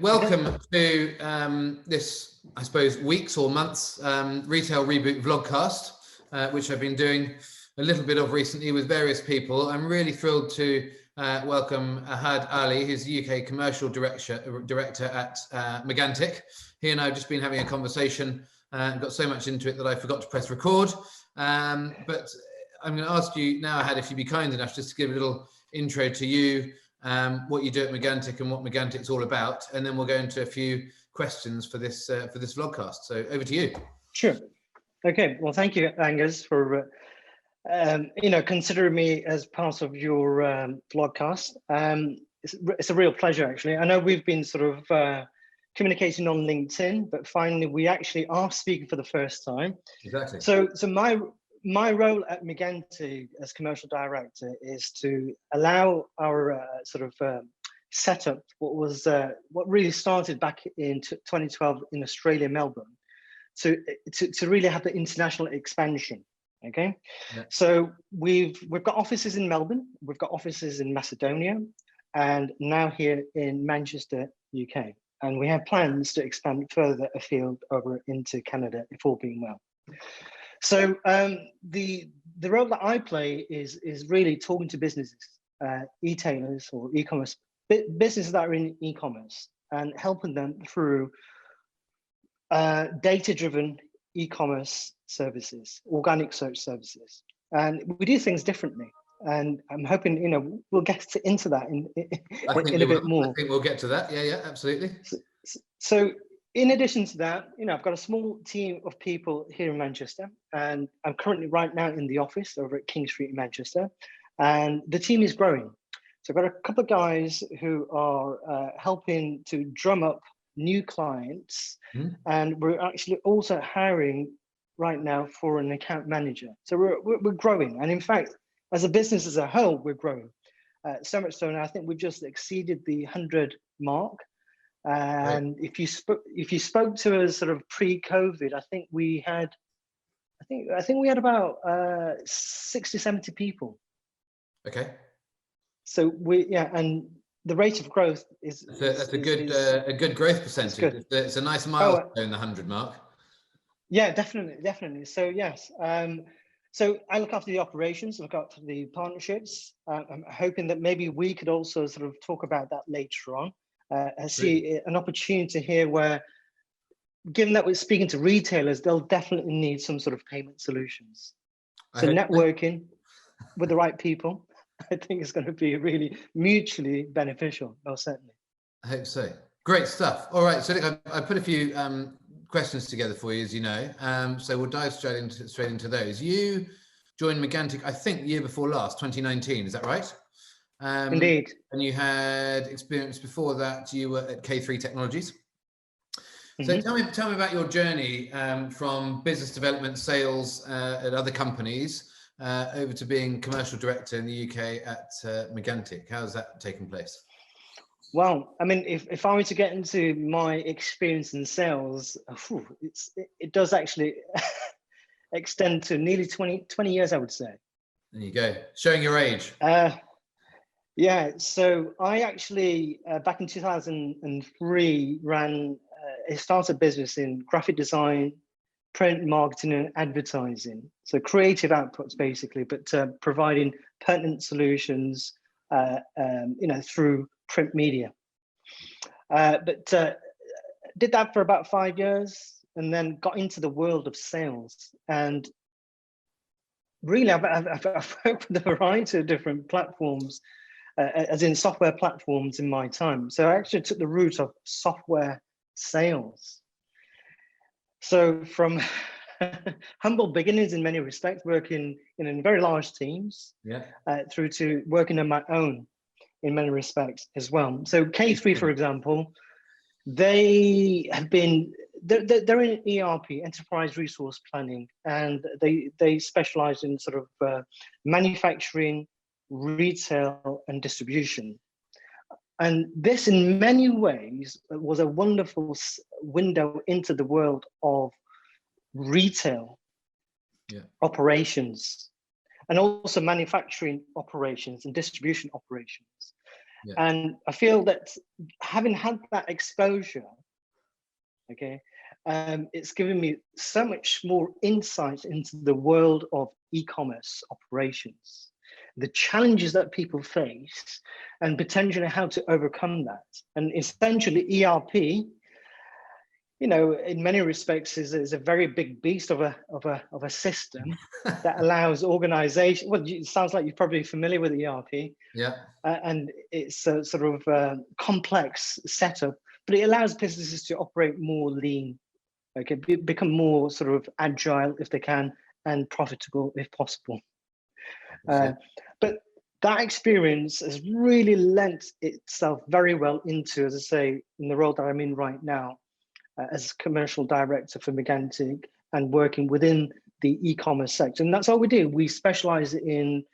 welcome to this, I suppose, weeks or months Retail Reboot Vlogcast, which I've been doing a little bit of recently with various people. I'm really thrilled to welcome Ahad Ali, who's UK Commercial Director at Megantic. He and I have just been having a conversation and got so much into it that I forgot to press record. But I'm going to ask you now, Ahad, if you'd be kind enough just to give a little intro to you, what you do at Megantic and what Megantic's all about, and then we'll go into a few questions for this vlogcast. So over to you. Sure. Okay. Well, thank you, Angus, for considering me as part of your vlogcast. It's a real pleasure, actually. I know we've been sort of communicating on LinkedIn, but finally we actually are speaking for the first time. Exactly. So my role at Megantic as commercial director is to allow our setup, what really started back in 2012 in Australia, Melbourne, to really have the international expansion. Okay, yeah. So we've got offices in Melbourne, we've got offices in Macedonia, and now here in Manchester, UK. And we have plans to expand further afield over into Canada, if all being well. So the role that I play is really talking to businesses, e-tailers or e-commerce, businesses that are in e-commerce, and helping them through data-driven e-commerce services, organic search services. And we do things differently. And I'm hoping, we'll get into that in a bit more. I think we'll get to that. Yeah, absolutely. So in addition to that, I've got a small team of people here in Manchester, and I'm currently right now in the office over at King Street in Manchester, and the team is growing. So I've got a couple of guys who are helping to drum up new clients, and we're actually also hiring right now for an account manager. So we're growing, and in fact, as a business as a whole, we're growing. So much so now, I think we've just exceeded the 100 mark. And right. if you spoke to us sort of pre-COVID, I think we had about 60, 70 people. Okay. So and the rate of growth is that's a good growth percentage. It's a nice milestone, the 100 mark. Yeah, definitely. So yes, so I look after the operations, look after the partnerships. I'm hoping that maybe we could also sort of talk about that later on. I see an opportunity here where, given that we're speaking to retailers, they'll definitely need some sort of payment solutions. So networking with the right people, I think is going to be really mutually beneficial, most certainly. I hope so. Great stuff. All right, so look, I put a few questions together for you, as you know. So we'll dive straight into those. You joined Megantic, I think, the year before last, 2019. Is that right? Indeed. And you had experience before that. You were at K3 Technologies. So tell me about your journey from business development, sales at other companies over to being commercial director in the UK at Megantic. How has that taken place? Well, I mean, if I were to get into my experience in sales, it does actually extend to nearly 20 years, I would say. There you go, showing your age. Yeah, so I actually, back in 2003, ran a startup business in graphic design, print marketing and advertising. So creative outputs, basically, but providing pertinent solutions, through print media. But did that for about 5 years and then got into the world of sales. And really, I've worked with a variety of different platforms, as in software platforms in my time. So I actually took the route of software sales. So from humble beginnings in many respects, working in very large teams, through to working on my own in many respects as well. So K3, for example, they're in ERP, enterprise resource planning, and they specialize in sort of manufacturing, retail and distribution. And this in many ways was a wonderful window into the world of retail operations, and also manufacturing operations and distribution operations. And I feel that having had that exposure, okay, it's given me so much more insight into the world of e-commerce operations, the challenges that people face, and potentially how to overcome that. And essentially, ERP, you know, in many respects, is a very big beast of a system that allows organization. Well, it sounds like you're probably familiar with ERP. Yeah. And it's a sort of complex setup, but it allows businesses to operate more lean, okay, become more sort of agile if they can, and profitable if possible. But that experience has really lent itself very well into, as I say, in the role that I'm in right now, as commercial director for Megantic and working within the e-commerce sector. And that's all we do. We specialize in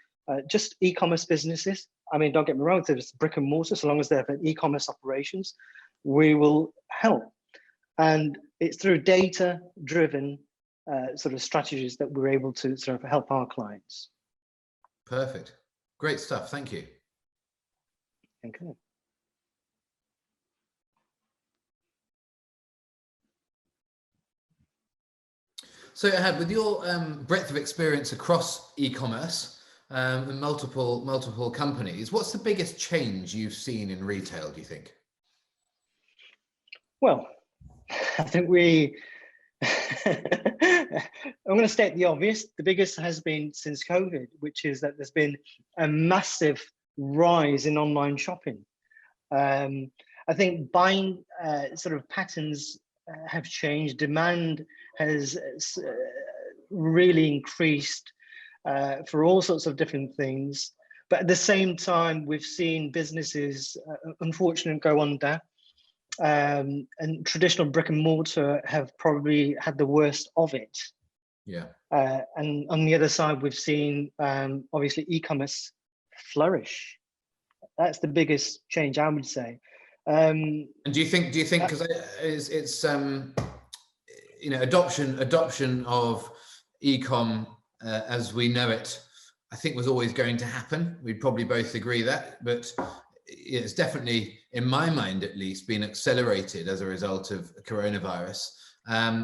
just e-commerce businesses. I mean, don't get me wrong, if there's brick and mortar, so long as they have e-commerce operations, we will help. And it's through data-driven sort of strategies that we're able to sort of help our clients. Perfect. Great stuff. Thank you. Okay. So, Ahad, with your breadth of experience across e-commerce and multiple companies, what's the biggest change you've seen in retail, do you think? Well, I think I'm going to state the obvious. The biggest has been since COVID, which is that there's been a massive rise in online shopping. I think buying sort of patterns have changed. Demand has really increased for all sorts of different things. But at the same time, we've seen businesses, unfortunately, go under. And traditional brick and mortar have probably had the worst of it. Yeah. And on the other side, we've seen obviously e-commerce flourish. That's the biggest change, I would say. And do you think because it's you know, adoption of e-com as we know it, I think was always going to happen. We'd probably both agree that, but it's definitely, in my mind at least, been accelerated as a result of coronavirus.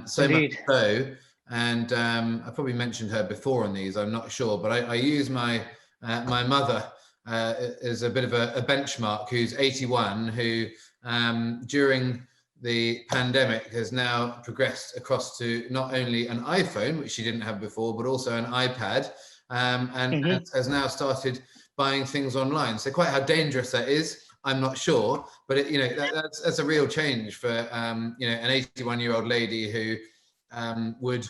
So Indeed. much so, and I probably mentioned her before on these, I'm not sure, but I use my my mother as a bit of a benchmark, who's 81, who during the pandemic has now progressed across to not only an iPhone, which she didn't have before, but also an iPad, and has now started buying things online. So quite how dangerous that is, I'm not sure, but it, you know, that's a real change for you know, an 81-year-old lady who would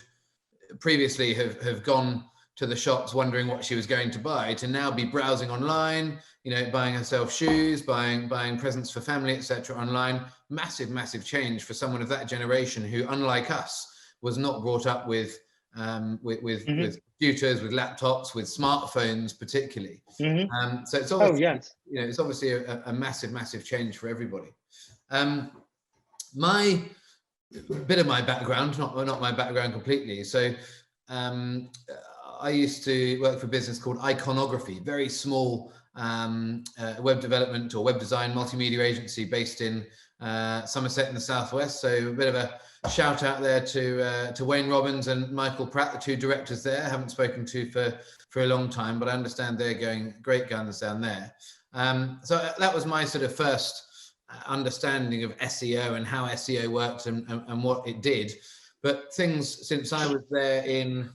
previously have gone to the shops wondering what she was going to buy, to now be browsing online, you know, buying herself shoes, buying presents for family, etc. online. Massive change for someone of that generation who, unlike us, was not brought up with computers, with laptops, with smartphones particularly. So it's obviously, you know, it's obviously a massive change for everybody. My bit of my background, not my background completely. So I used to work for a business called Iconography, very small web development or web design multimedia agency based in Somerset in the southwest. So a bit of a shout out there to Wayne Robbins and Michael Pratt, the two directors there. I haven't spoken to for a long time, but I understand they're going great guns down there. So that was my sort of first understanding of SEO and how SEO worked and what it did. But things since I was there in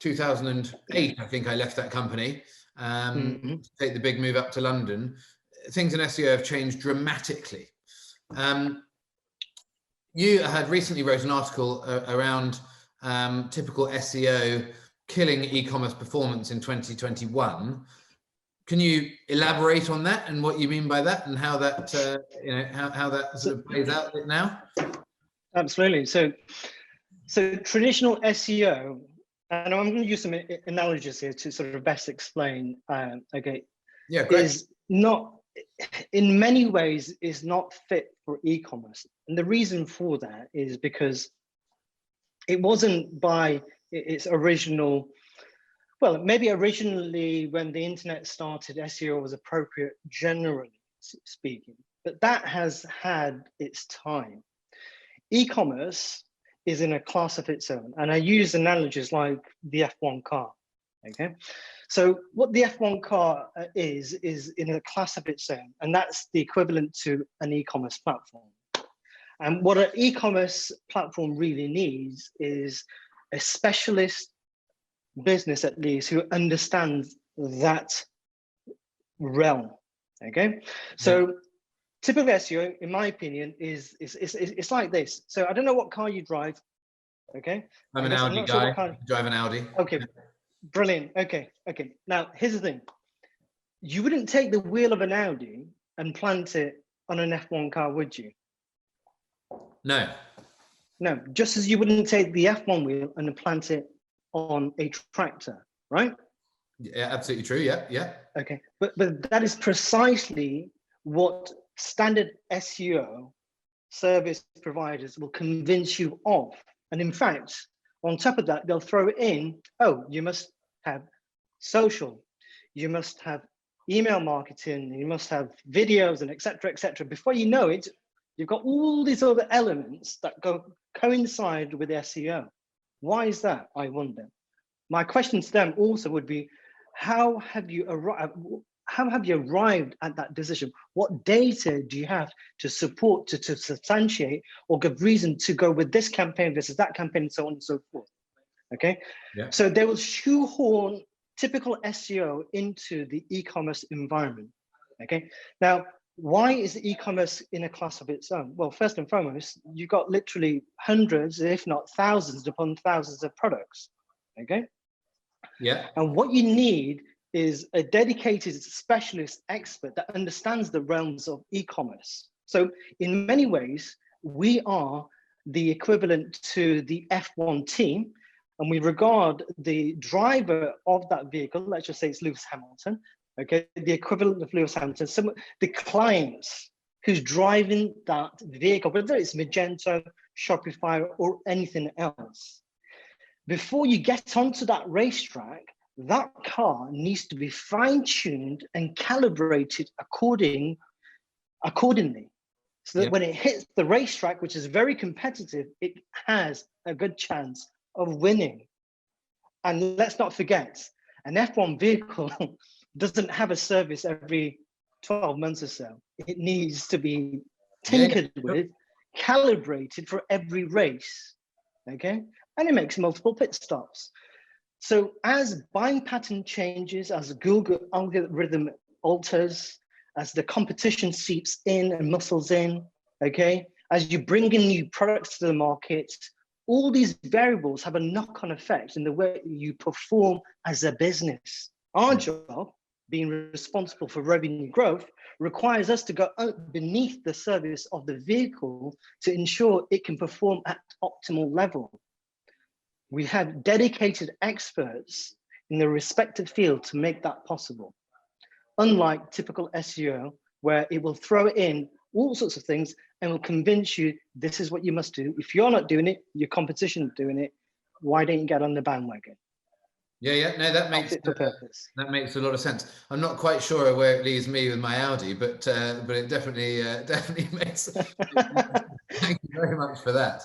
2008, I think I left that company to take the big move up to London. Things in SEO have changed dramatically. You had recently wrote an article around typical SEO killing e-commerce performance in 2021. Can you elaborate on that and what you mean by that, and how that you know, how that sort of plays out now? Absolutely. So traditional SEO, and I'm going to use some analogies here to sort of best explain. Okay. Yeah, great. Is not, in many ways, is not fit for e-commerce, and the reason for that is because it wasn't by its original Well, maybe originally when the internet started, SEO was appropriate, generally speaking, but that has had its time. E-commerce is in a class of its own, and I use analogies like the F1 car. Okay, so what the F1 car is in a class of its own, and that's the equivalent to an e-commerce platform. And what an e-commerce platform really needs is a specialist business, at least, who understands that realm. Okay, so typical SEO, in my opinion, is it's like this. So I don't know what car you drive. Okay, I'm an Audi guy. Sure drive an Audi. Okay, brilliant. Okay. Now here's the thing: you wouldn't take the wheel of an Audi and plant it on an F1 car, would you? No. No, just as you wouldn't take the F1 wheel and plant it on a tractor, right? Yeah, absolutely true. Yeah. Okay, but that is precisely what standard SEO service providers will convince you of. And in fact, on top of that, they'll throw in, oh, you must have social, you must have email marketing, you must have videos, and et cetera. Before you know it, you've got all these other elements that coincide with SEO. Why is that, I wonder? My question to them also would be, how have you arrived at that decision? What data do you have to support, to substantiate, or give reason to go with this campaign versus that campaign, and so on and so forth? Okay, yeah. So they will shoehorn typical SEO into the e-commerce environment. Okay, now why is e-commerce in a class of its own? Well, first and foremost, you've got literally hundreds, if not thousands upon thousands of products. Okay. Yeah. And what you need is a dedicated specialist expert that understands the realms of e-commerce. So in many ways, we are the equivalent to the F1 team, and we regard the driver of that vehicle, let's just say it's Lewis Hamilton, okay, the equivalent of Lewis Hamilton, the clients who's driving that vehicle, whether it's Magento, Shopify, or anything else. Before you get onto that racetrack, that car needs to be fine-tuned and calibrated accordingly, so that when it hits the racetrack, which is very competitive, it has a good chance of winning. And let's not forget, an F1 vehicle doesn't have a service every 12 months or so. It needs to be tinkered with, calibrated for every race, okay? And it makes multiple pit stops. So as buying pattern changes, as Google algorithm alters, as the competition seeps in and muscles in, okay, as you bring in new products to the market, all these variables have a knock-on effect in the way you perform as a business. Our job, being responsible for revenue growth, requires us to go beneath the surface of the vehicle to ensure it can perform at optimal level. We have dedicated experts in the respective field to make that possible. Unlike typical SEO, where it will throw in all sorts of things and will convince you this is what you must do. If you're not doing it, your competition is doing it. Why don't you get on the bandwagon? Yeah. No, that makes that makes a lot of sense. I'm not quite sure where it leaves me with my Audi, but it definitely makes. Thank you very much for that.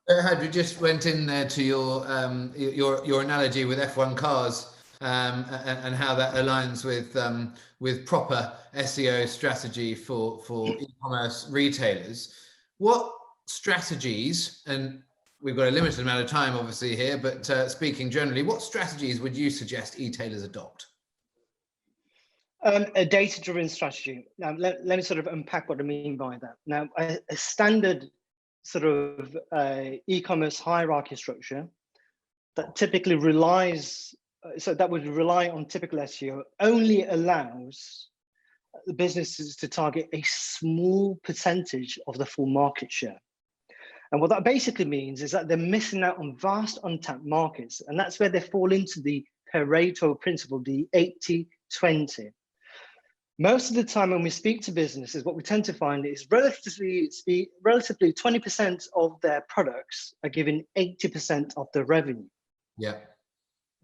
Had we just went in there to your analogy with F1 cars and how that aligns with proper SEO strategy for e-commerce retailers. What strategies, and we've got a limited amount of time obviously here, but speaking generally, what strategies would you suggest e-tailers adopt? A data-driven strategy. Now, let me sort of unpack what I mean by that. Now, a standard sort of e-commerce hierarchy structure that typically relies, so that would rely on typical SEO, only allows the businesses to target a small percentage of the full market share. And what that basically means is that they're missing out on vast untapped markets. And that's where they fall into the Pareto Principle, the 20. Most of the time when we speak to businesses, what we tend to find is relatively 20% of their products are giving 80% of the revenue. Yeah.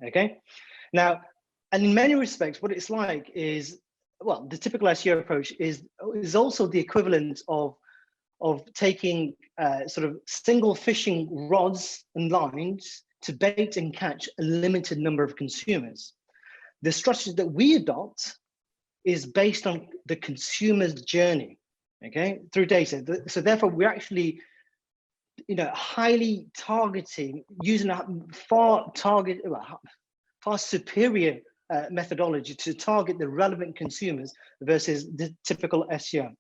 Okay. Now, and in many respects, what it's like is, well, the typical SEO approach is also the equivalent of taking sort of single fishing rods and lines to bait and catch a limited number of consumers. The strategy that we adopt is based on the consumer's journey, okay, through data. So therefore, we're actually, highly targeting, using a far superior methodology to target the relevant consumers versus the typical SEO.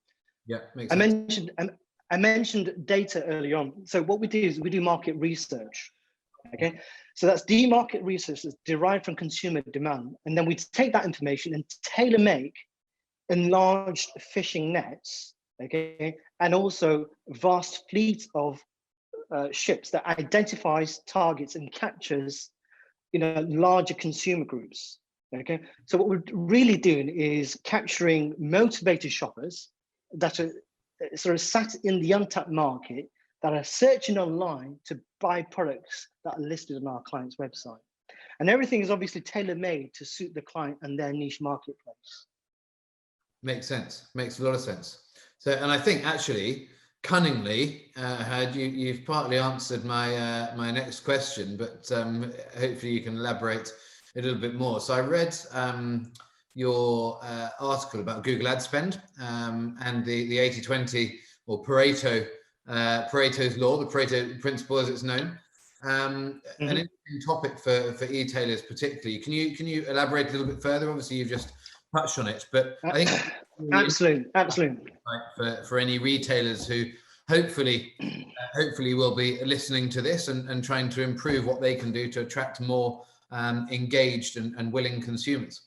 Yeah, makes sense. I mentioned data early on. So what we do is we do market research. Okay, so that's market research that's derived from consumer demand, and then we take that information and tailor make enlarged fishing nets. Okay, and also vast fleets of ships that identifies, targets, and captures, larger consumer groups. Okay, so what we're really doing is capturing motivated shoppers that are sort of sat in the untapped market, that are searching online to buy products that are listed on our client's website. And everything is obviously tailor-made to suit the client and their niche marketplace. Makes sense. Makes a lot of sense. So, and I think actually, cunningly, you've partly answered my next question, but hopefully you can elaborate a little bit more. So I read your article about Google ad spend and the 80-20 or Pareto's law, the Pareto Principle as it's known. An interesting topic for e-tailers particularly. Can you elaborate a little bit further? Obviously, you've just touched on it, but I think absolutely. For any retailers who hopefully will be listening to this and trying to improve what they can do to attract more engaged and willing consumers.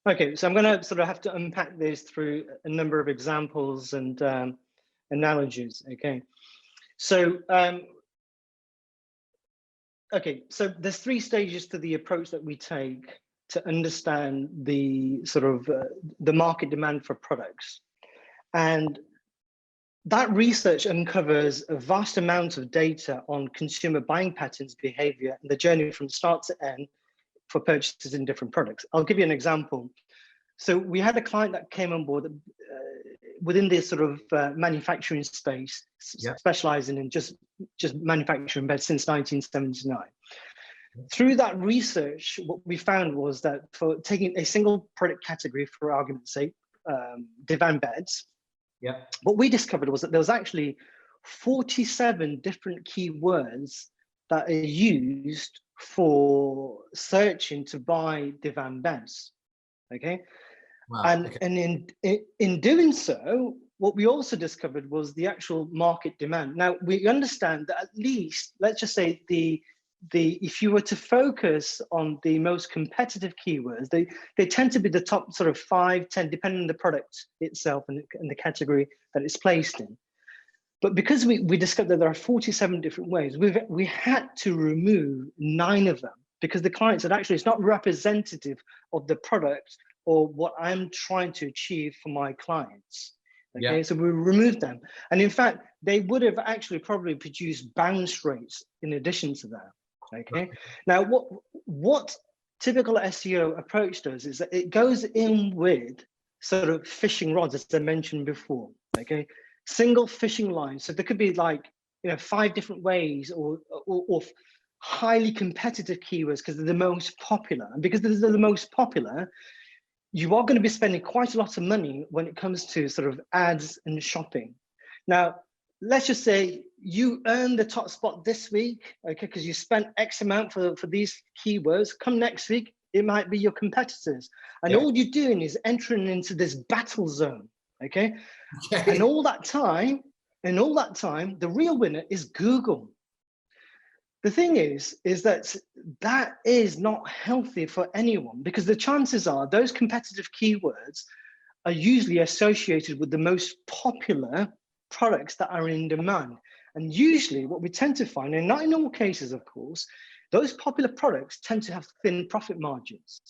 Okay, so I'm going to sort of have to unpack this through a number of examples and analogies. Okay, so so there's 3 stages to the approach that we take to understand the sort of the market demand for products, and that research uncovers a vast amount of data on consumer buying patterns, behavior, and the journey from start to end for purchases in different products. I'll give you an example. So we had a client that came on board within this sort of manufacturing space, specializing in just manufacturing beds since 1979. Through that research, what we found was that for taking a single product category, for argument's sake, divan beds, what we discovered was that there was actually 47 different keywords that are used for searching to buy divan beds. Okay. Wow. And in doing so, what we also discovered was the actual market demand. Now we understand that at least, let's just say if you were to focus on the most competitive keywords, they tend to be the top sort of 5, 10, depending on the product itself and the category that it's placed in. But because we discovered that there are 47 different ways, we had to remove 9 of them because the client said, actually, it's not representative of the product or what I'm trying to achieve for my clients. Okay, so we removed them. And in fact, they would have actually probably produced bounce rates in addition to that. Okay, now what typical SEO approach does is that it goes in with sort of fishing rods, as I mentioned before. Okay, single fishing lines. So there could be like 5 different ways or highly competitive keywords because they're the most popular. And because they're the most popular, you are going to be spending quite a lot of money when it comes to sort of ads and shopping. Now, let's just say you earn the top spot this week, okay, because you spent X amount for these keywords. Come next week, it might be your competitors. And all you're doing is entering into this battle zone, okay? And all that time, the real winner is Google. The thing is that is not healthy for anyone because the chances are those competitive keywords are usually associated with the most popular products that are in demand. And usually what we tend to find, and not in all cases, of course, those popular products tend to have thin profit margins.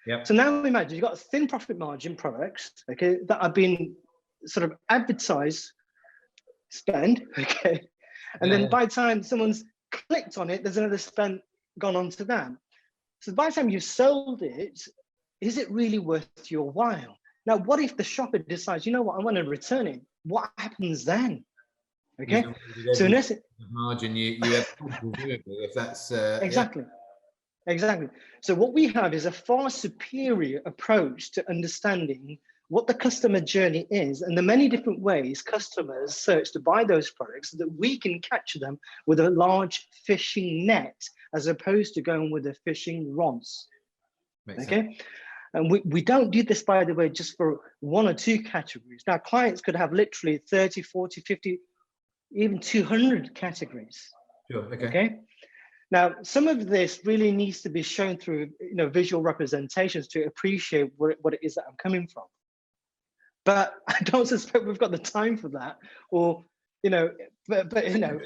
Yep. So now imagine you've got thin profit margin products, okay, that have been sort of advertised, spend, okay, and then by the time someone's clicked on it, there's another spend gone on to that. So by the time you've sold it, is it really worth your while? Now, what if the shopper decides, you know what, I want to return it? What happens then? Okay, so in essence, margin you have if that's exactly. Exactly. So what we have is a far superior approach to understanding what the customer journey is and the many different ways customers search to buy those products so that we can catch them with a large fishing net as opposed to going with the fishing rods. Makes okay sense. And we don't do this, by the way, just for one or two categories. Now, clients could have literally 30, 40, 50, even 200 categories. Sure. Okay. Now, some of this really needs to be shown through, visual representations to appreciate what it is that I'm coming from. But I don't suspect we've got the time for that, or, but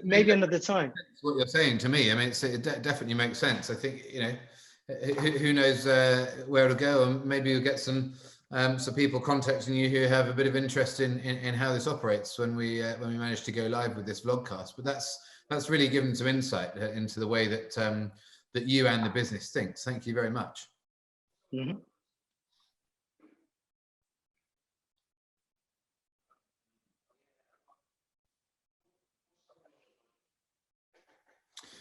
maybe another time. That's what you're saying to me. I mean, it definitely makes sense. I think, who knows where to go, and maybe you'll get some people contacting you who have a bit of interest in how this operates when we manage to go live with this vlogcast. But that's really given some insight into the way that that you and the business thinks. Thank you very much. Mm-hmm.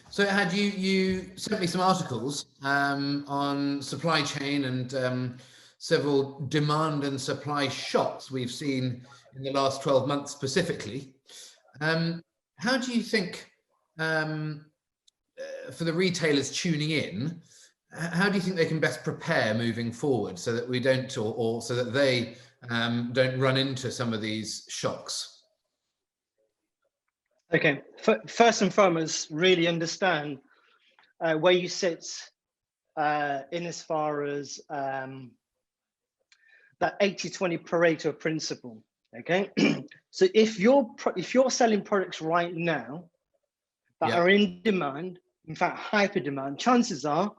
So had you sent me some articles on supply chain and several demand and supply shocks we've seen in the last 12 months specifically. How do you think, for the retailers tuning in, how do you think they can best prepare moving forward so that we don't, or so that they don't run into some of these shocks? Okay, first and foremost, really understand where you sit in as far as that 80-20 Pareto Principle. Okay, so if you're selling products right now that are in demand, in fact hyper demand, chances are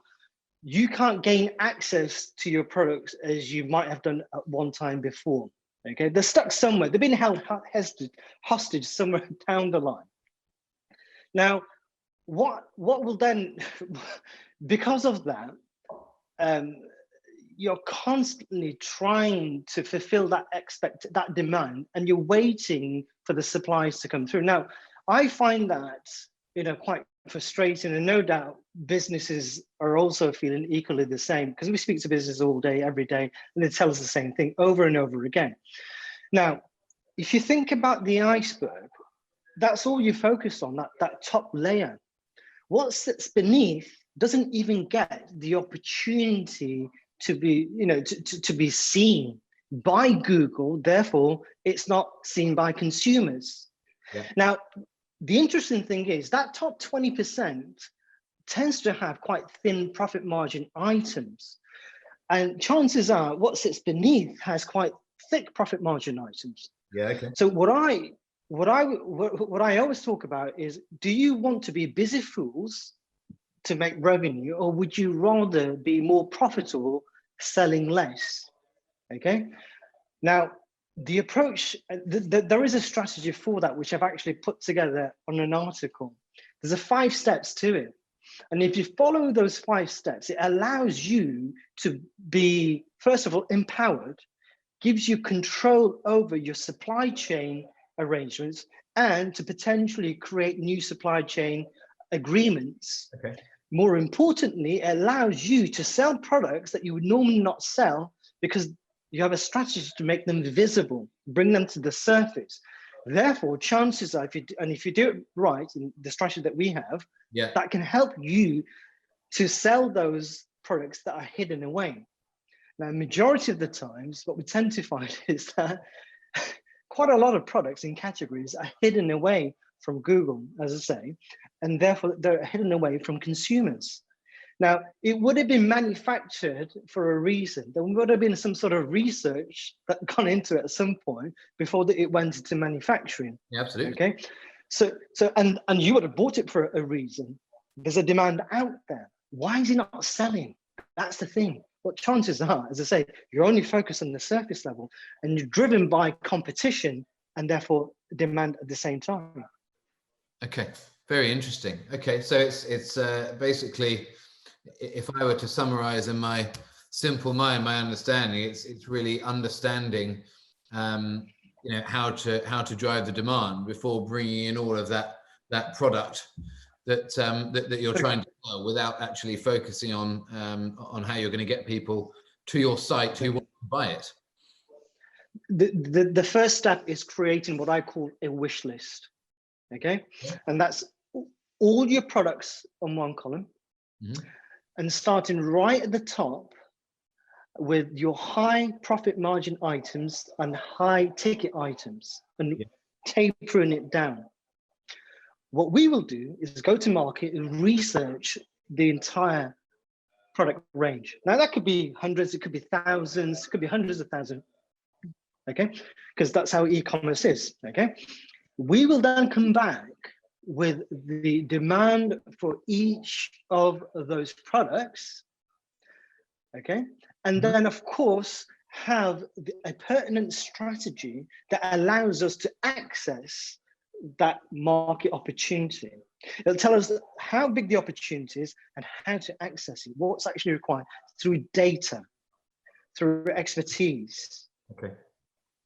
you can't gain access to your products as you might have done at one time before. Okay, they're stuck somewhere. They've been held hostage somewhere down the line. Now, what will then, because of that, you're constantly trying to fulfill that demand, and you're waiting for the supplies to come through. Now, I find that quite frustrating, and no doubt businesses are also feeling equally the same, because we speak to businesses all day, every day, and they tell us the same thing over and over again. Now, if you think about the iceberg, that's all you focus on, that top layer. What sits beneath doesn't even get the opportunity to be, to be seen by Google. Therefore, it's not seen by consumers. Yeah. Now, the interesting thing is that top 20% tends to have quite thin profit margin items. And chances are what sits beneath has quite thick profit margin items. Yeah, okay. So what I always talk about is, do you want to be busy fools to make revenue, or would you rather be more profitable selling less? Okay. Now, the approach, there is a strategy for that, which I've actually put together on an article. There's 5 steps to it. And if you follow those 5 steps, it allows you to be, first of all, empowered, gives you control over your supply chain arrangements, and to potentially create new supply chain agreements. Okay. More importantly, it allows you to sell products that you would normally not sell, because you have a strategy to make them visible, bring them to the surface. Therefore, chances are, if you do it right in the strategy that we have, yeah, that can help you to sell those products that are hidden away. Now, majority of the times, what we tend to find is that quite a lot of products in categories are hidden away from Google, as I say, and therefore they're hidden away from consumers. Now, it would have been manufactured for a reason. There would have been some sort of research that gone into it at some point before it went into manufacturing. Yeah, absolutely. Okay, so and you would have bought it for a reason. There's a demand out there. Why is it not selling? That's the thing. But chances are, as I say, you're only focused on the surface level and you're driven by competition and therefore demand at the same time. Okay, very interesting. Okay, so it's basically, if I were to summarize in my simple mind, my understanding, it's really understanding, how to drive the demand before bringing in all of that product that you're trying to sell, without actually focusing on how you're going to get people to your site who want to buy it. The first step is creating what I call a wish list. Okay, and that's all your products on one column, and starting right at the top with your high profit margin items and high ticket items, and tapering it down. What we will do is go to market and research the entire product range. Now that could be hundreds, it could be thousands, it could be hundreds of thousands. Okay, because that's how e-commerce is. Okay, we will then come back with the demand for each of those products. Okay, and then of course have a pertinent strategy that allows us to access that market opportunity. It'll tell us how big the opportunity is and how to access it, what's actually required through data, through expertise. Okay,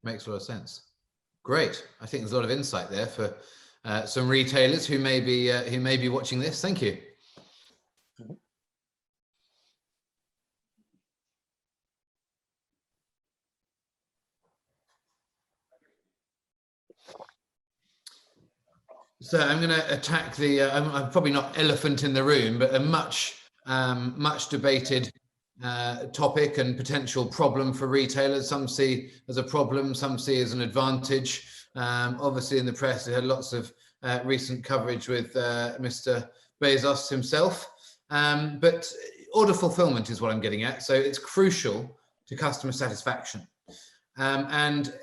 makes a lot of sense. Great. I think there's a lot of insight there for some retailers who may be watching this. Thank you. So I'm going to attack I'm probably not elephant in the room, but a much debated topic and potential problem for retailers. Some see as a problem, some see as an advantage. Obviously in the press, they had lots of recent coverage with Mr. Bezos himself. But order fulfillment is what I'm getting at. So it's crucial to customer satisfaction. And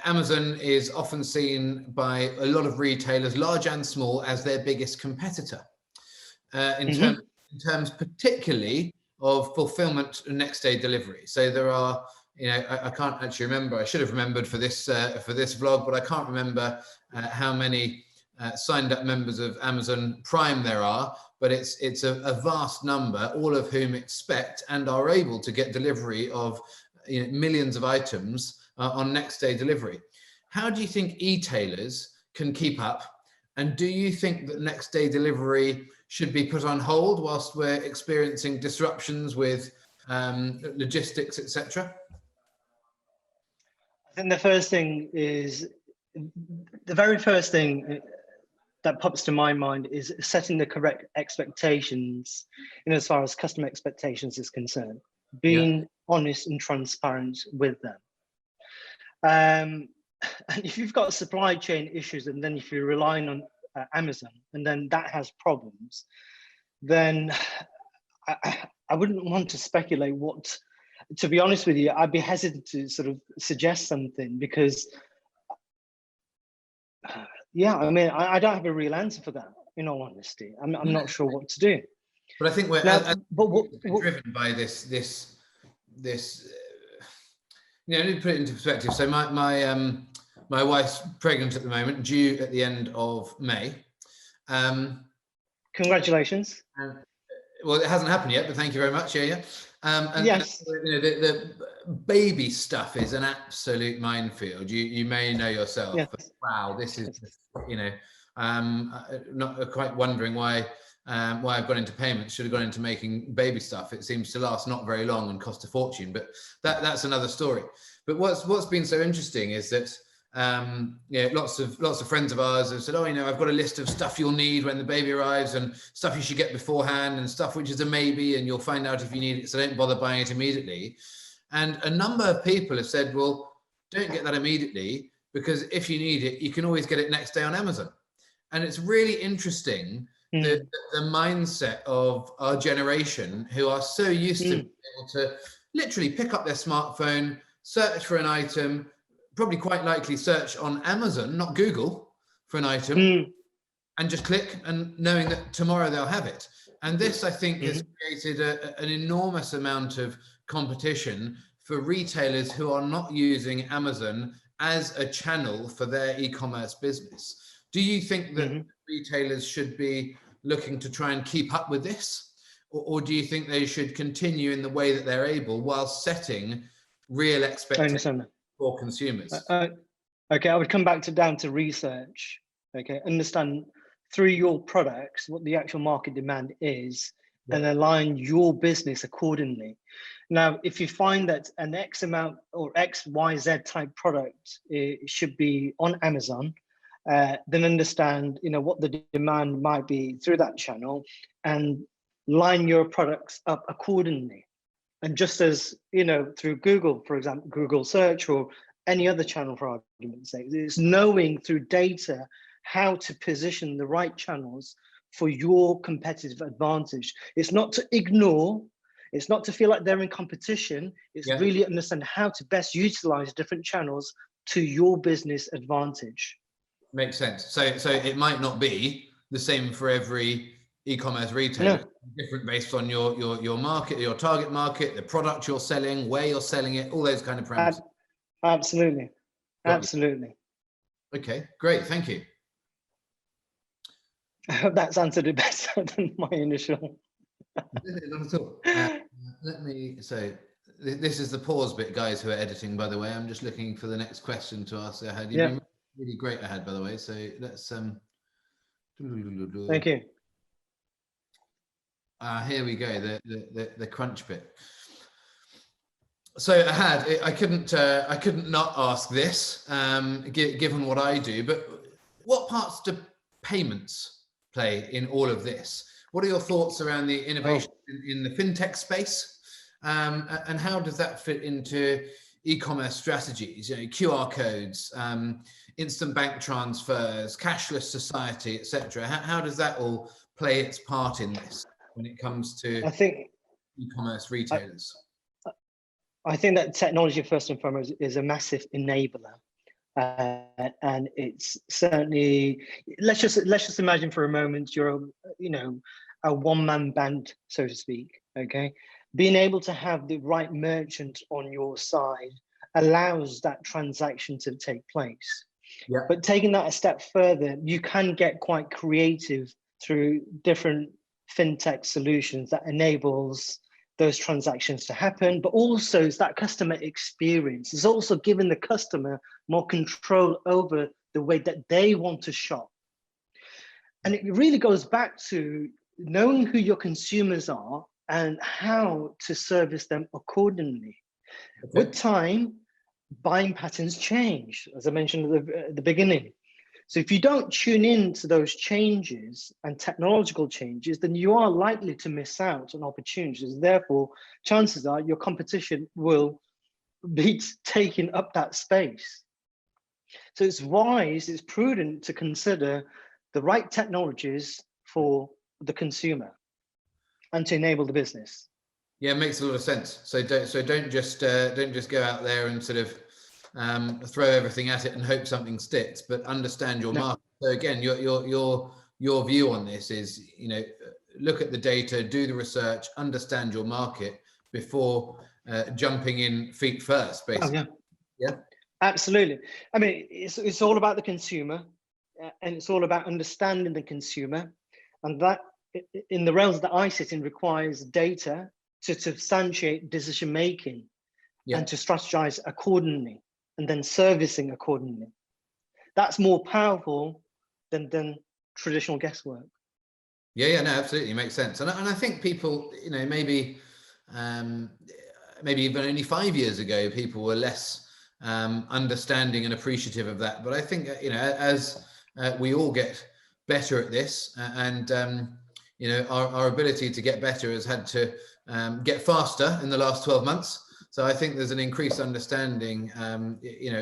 Amazon is often seen by a lot of retailers, large and small, as their biggest competitor in terms particularly of fulfillment and next day delivery. So there are, I can't actually remember. I should have remembered for this vlog, but I can't remember how many signed up members of Amazon Prime there are. But it's a vast number, all of whom expect and are able to get delivery of millions of items on next day delivery. How do you think e-tailers can keep up? And do you think that next day delivery should be put on hold whilst we're experiencing disruptions with logistics, etc.? I think the very first thing that pops to my mind is setting the correct expectations as far as customer expectations is concerned, being honest and transparent with them. And if you've got supply chain issues, and then if you're relying on Amazon, and then that has problems, then I wouldn't want to speculate what, to be honest with you, I'd be hesitant to sort of suggest something because, I don't have a real answer for that, in all honesty. I'm not sure what to do. But I think we're driven by this. Let me put it into perspective. So my wife's pregnant at the moment, due at the end of May. Congratulations. Well, it hasn't happened yet, but thank you very much. Yes. The baby stuff is an absolute minefield. You may know yourself. Yes. But wow, this is not quite wondering why I've gone into payments. Should have gone into making baby stuff. It seems to last not very long and cost a fortune, but that's another story. But what's been so interesting is that lots of friends of ours have said, I've got a list of stuff you'll need when the baby arrives and stuff you should get beforehand and stuff which is a maybe, and you'll find out if you need it, so don't bother buying it immediately. And a number of people have said, well, don't get that immediately, because if you need it, you can always get it next day on Amazon. And it's really interesting the mindset of our generation, who are so used to being able to literally pick up their smartphone, search for an item, probably quite likely search on Amazon, not Google, for an item, and just click, and knowing that tomorrow they'll have it. And this, I think, has created an enormous amount of competition for retailers who are not using Amazon as a channel for their e-commerce business. Do you think that retailers should be looking to try and keep up with this? Or do you think they should continue in the way that they're able while setting real expectations for consumers? Okay, I would come back down to research. Okay, understand through your products what the actual market demand is, and align your business accordingly. Now, if you find that an X amount or XYZ type product should be on Amazon, then understand, what the demand might be through that channel, and line your products up accordingly. And just as, through Google, for example, Google search or any other channel, for argument's sake, it's knowing through data how to position the right channels for your competitive advantage. It's not to ignore, it's not to feel like they're in competition, it's really understand how to best utilize different channels to your business advantage. Makes sense. So it might not be the same for every e-commerce retailer, different based on your market, your target market, the product you're selling, where you're selling it, all those kind of parameters. Absolutely. Absolutely. Okay, great. Thank you. I hope that's answered it better than my initial. Not at all. So this is the pause bit, guys who are editing, by the way. I'm just looking for the next question to ask Ahad. You've been really great, Ahad, by the way. So let's Thank you. Here we go, the crunch bit. So Ahad, I couldn't not ask this, given what I do, but what parts do payments play in all of this? What are your thoughts around the innovation in the fintech space, and how does that fit into e-commerce strategies? QR codes, instant bank transfers, cashless society, etc. How does that all play its part in this when it comes to e-commerce retailers? I think that technology, first and foremost, is a massive enabler. And it's certainly, let's just imagine for a moment you're a one-man band, so to speak. Okay, being able to have the right merchant on your side allows that transaction to take place. But taking that a step further, you can get quite creative through different fintech solutions that enables those transactions to happen, but also it's that customer experience. It's also giving the customer more control over the way that they want to shop. And it really goes back to knowing who your consumers are and how to service them accordingly. With time, buying patterns change, as I mentioned at the beginning. So if you don't tune in to those changes and technological changes, then you are likely to miss out on opportunities. Therefore, chances are your competition will be taking up that space. So it's wise, it's prudent to consider the right technologies for the consumer and to enable the business. Yeah, it makes a lot of sense. So don't just go out there and sort of throw everything at it and hope something sticks, but understand your market. So again, your view on this is, look at the data, do the research, understand your market before jumping in feet first, basically. Yeah, absolutely. I mean, it's all about the consumer, and it's all about understanding the consumer, and that in the realms that I sit in requires data to substantiate decision making and to strategize accordingly, and then servicing accordingly. That's more powerful than traditional guesswork. Yeah, no, absolutely makes sense. And I think people, maybe even only 5 years ago, people were less understanding and appreciative of that. But I think, as we all get better at this, and our ability to get better has had to get faster in the last 12 months. So I think there's an increased understanding,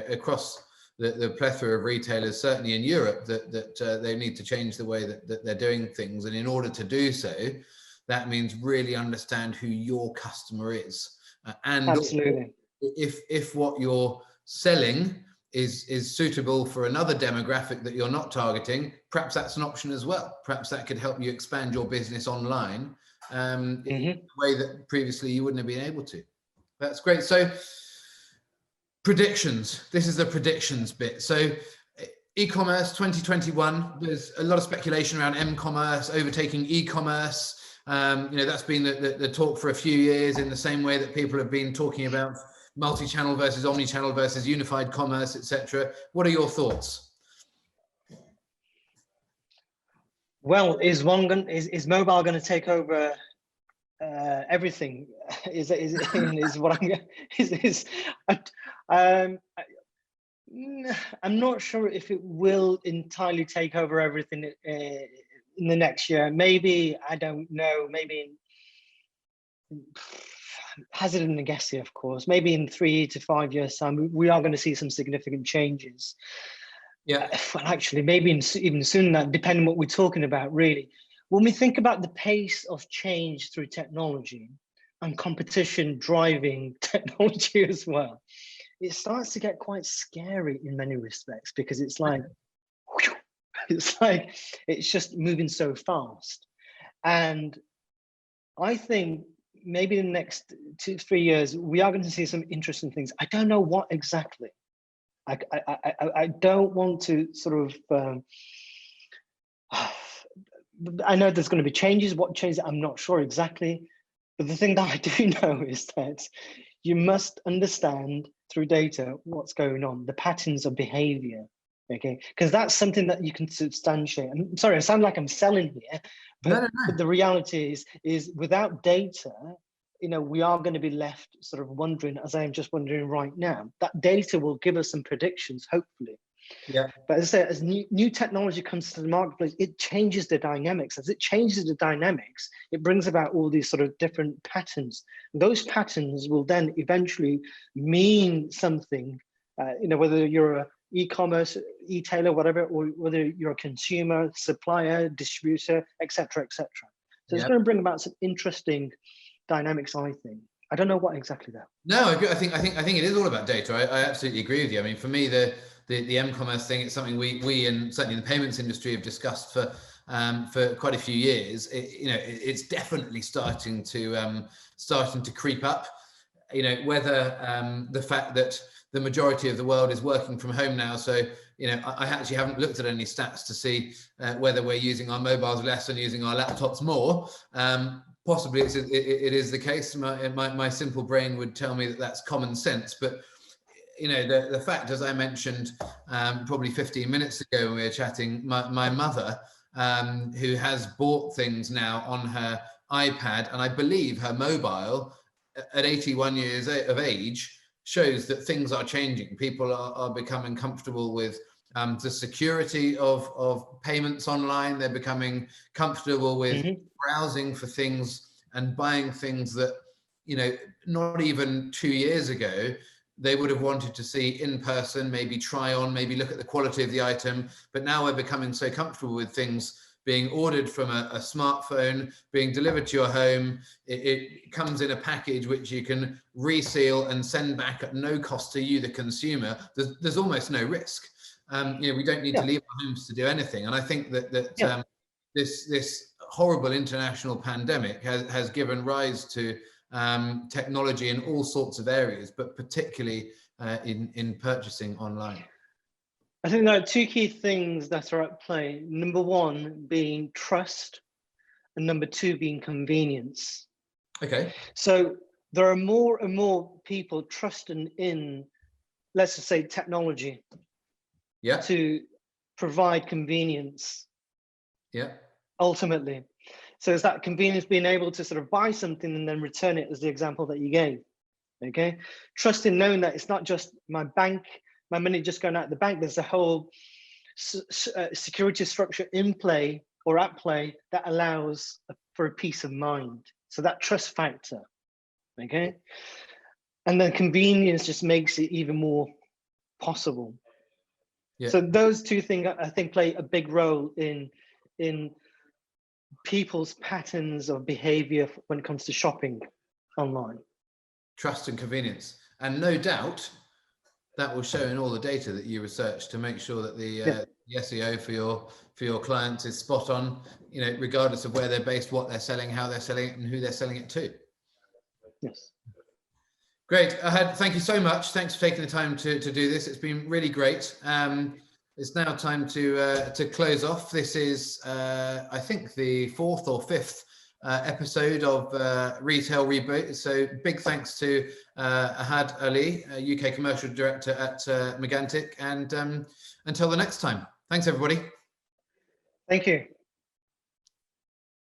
across the plethora of retailers, certainly in Europe, that they need to change the way that they're doing things. And in order to do so, that means really understand who your customer is. And absolutely, if what you're selling is suitable for another demographic that you're not targeting, perhaps that's an option as well. Perhaps that could help you expand your business online in a way that previously you wouldn't have been able to. That's great. So predictions. This is the predictions bit. So e-commerce 2021, there's a lot of speculation around m-commerce overtaking e-commerce. That's been the talk for a few years, in the same way that people have been talking about multi-channel versus omni-channel versus unified commerce, etc. What are your thoughts? Well, is mobile going to take over everything? Is what I'm I'm not sure if it will entirely take over everything in the next year. Maybe, I don't know, maybe hazarding a guess here, of course, maybe in 3 to 5 years time, we are going to see some significant changes. Yeah. Well, actually, maybe even sooner, depending on what we're talking about, really. When we think about the pace of change through technology and competition driving technology as well, it starts to get quite scary in many respects, because it's like, it's just moving so fast. And I think maybe in the next 2 to 3 years, we are going to see some interesting things. I don't know what exactly. I don't want to sort of, I know there's going to be changes. What changes, I'm not sure exactly. But the thing that I do know is that you must understand through data what's going on, the patterns of behavior, okay? Because that's something that you can substantiate. I'm sorry, I sound like I'm selling here, but, but the reality is without data, we are going to be left sort of wondering, as I am just wondering right now. That data will give us some predictions, hopefully. Yeah. But as I say, as new technology comes to the marketplace, it changes the dynamics. As it changes the dynamics, it brings about all these sort of different patterns. Those patterns will then eventually mean something, whether you're a e-commerce, retailer, whatever, or whether you're a consumer, supplier, distributor, etc., etc. So it's going to bring about some interesting dynamics, I think. I don't know what exactly that. No, I think it is all about data. I absolutely agree with you. I mean, for me, the m-commerce thing, it's something we and certainly the payments industry have discussed for quite a few years. It's definitely starting to creep up. Whether the fact that the majority of the world is working from home now, so I actually haven't looked at any stats to see whether we're using our mobiles less and using our laptops more. Possibly it is the case. My simple brain would tell me that that's common sense, but the fact, as I mentioned probably 15 minutes ago when we were chatting, my mother, who has bought things now on her iPad, and I believe her mobile at 81 years of age, shows that things are changing. People are becoming comfortable with the security of payments online. They're becoming comfortable with browsing for things and buying things that, not even 2 years ago, they would have wanted to see in person, maybe try on, maybe look at the quality of the item. But now we're becoming so comfortable with things being ordered from a smartphone, being delivered to your home. It comes in a package which you can reseal and send back at no cost to you, the consumer. There's almost no risk. We don't need to leave our homes to do anything. And I think that this horrible international pandemic has given rise to technology in all sorts of areas, but particularly in purchasing online. I think there are 2 key things that are at play. Number 1 being trust, and number 2 being convenience. Okay. So there are more and more people trusting in, let's just say, technology to provide convenience. Ultimately. So it's that convenience, being able to sort of buy something and then return it, as the example that you gave. Okay. Trusting, knowing that it's not just my money just going out the bank. There's a whole security structure in play or at play that allows for a peace of mind. So that trust factor, okay? And then convenience just makes it even more possible. So those 2 things, I think, play a big role in people's patterns of behavior when it comes to shopping online. Trust and convenience. And no doubt, that will show in all the data that you research to make sure that the SEO for your clients is spot on, regardless of where they're based, what they're selling, how they're selling it, and who they're selling it to. Yes. Great. Ahad, thank you so much. Thanks for taking the time to do this. It's been really great. It's now time to close off. This is, I think, the 4th or 5th episode of Retail Reboot. So big thanks to Ahad Ali, UK Commercial Director at Megantic. And until the next time, thanks everybody. Thank you.